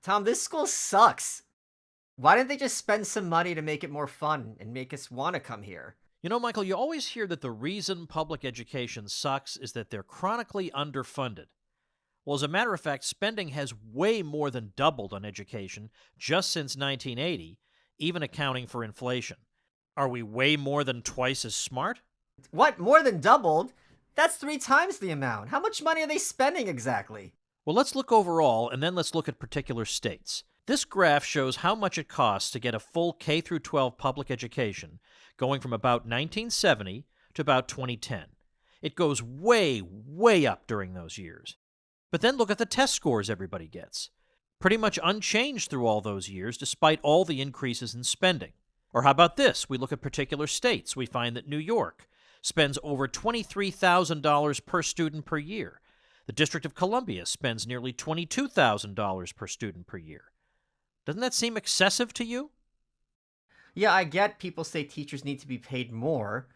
Tom, this school sucks. Why didn't they just spend some money to make it more fun and make us want to come here? You know, Michael, you always hear that the reason public education sucks is that they're chronically underfunded. Well, as a matter of fact, spending has way more than doubled on education just since 1980, even accounting for inflation. Are we way more than twice as smart? What? More than doubled? That's 3 times the amount. How much money are they spending exactly? Well, let's look overall, and then let's look at particular states. This graph shows how much it costs to get a full K through 12 public education, going from about 1970 to about 2010. It goes way, way up during those years. But then look at the test scores everybody gets. Pretty much unchanged through all those years, despite all the increases in spending. Or how about this? We look at particular states. We find that New York spends over $23,000 per student per year. The District of Columbia spends nearly $22,000 per student per year. Doesn't that seem excessive to you? Yeah, I get people say teachers need to be paid more,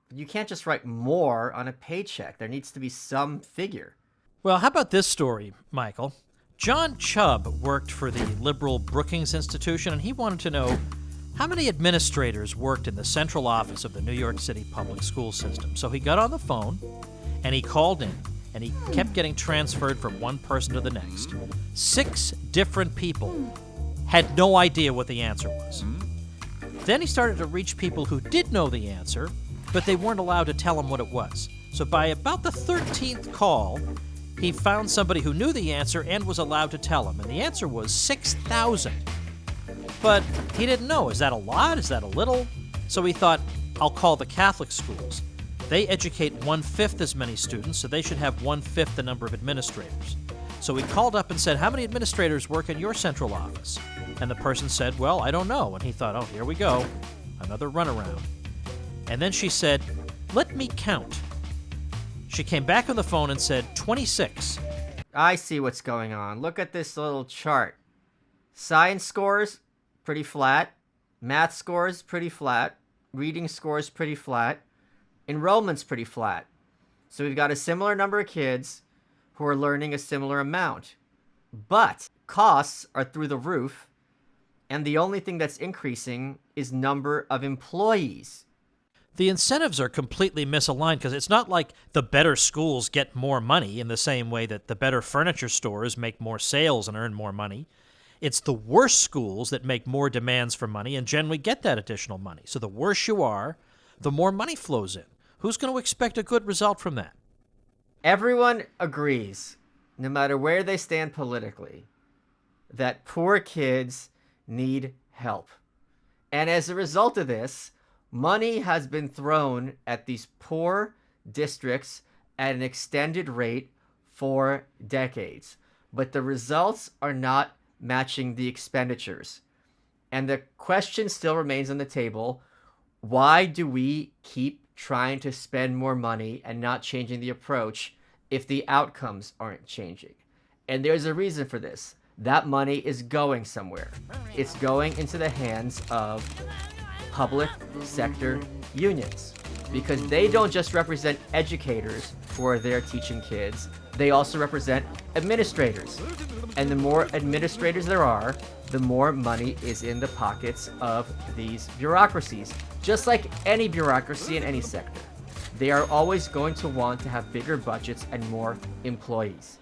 but you can't just write more on a paycheck. There needs to be some figure. Well, how about this story, Michael? John Chubb worked for the liberal Brookings Institution, and he wanted to know how many administrators worked in the central office of the New York City public school system. So he got on the phone, and he called in, and he kept getting transferred from one person to the next. 6 different people had no idea what the answer was. Then he started to reach people who did know the answer, but they weren't allowed to tell him what it was. So by about the 13th call, he found somebody who knew the answer and was allowed to tell him, and the answer was 6,000. But he didn't know, is that a lot? Is that a little? So he thought, I'll call the Catholic schools. They educate 1/5 as many students, so they should have 1/5 the number of administrators. So he called up and said, how many administrators work in your central office? And the person said, well, I don't know. And he thought, oh, here we go, another runaround. And then she said, let me count. She came back on the phone and said, 26. I see what's going on. Look at this little chart. Science scores, pretty flat. Math scores, pretty flat. Reading scores, pretty flat. Enrollment's pretty flat. So we've got a similar number of kids who are learning a similar amount. But costs are through the roof, and the only thing that's increasing is number of employees. The incentives are completely misaligned because it's not like the better schools get more money in the same way that the better furniture stores make more sales and earn more money. It's the worse schools that make more demands for money and generally get that additional money. So the worse you are, the more money flows in. Who's going to expect a good result from that? Everyone agrees, no matter where they stand politically, that poor kids need help. And as a result of this, money has been thrown at these poor districts at an extended rate for decades. But the results are not matching the expenditures. And the question still remains on the table. Why do we keep trying to spend more money and not changing the approach if the outcomes aren't changing? And there's a reason for this. That money is going somewhere. It's going into the hands of public sector unions, because they don't just represent educators who are there teaching kids, they also represent administrators. And the more administrators there are, the more money is in the pockets of these bureaucracies. Just like any bureaucracy in any sector, they are always going to want to have bigger budgets and more employees.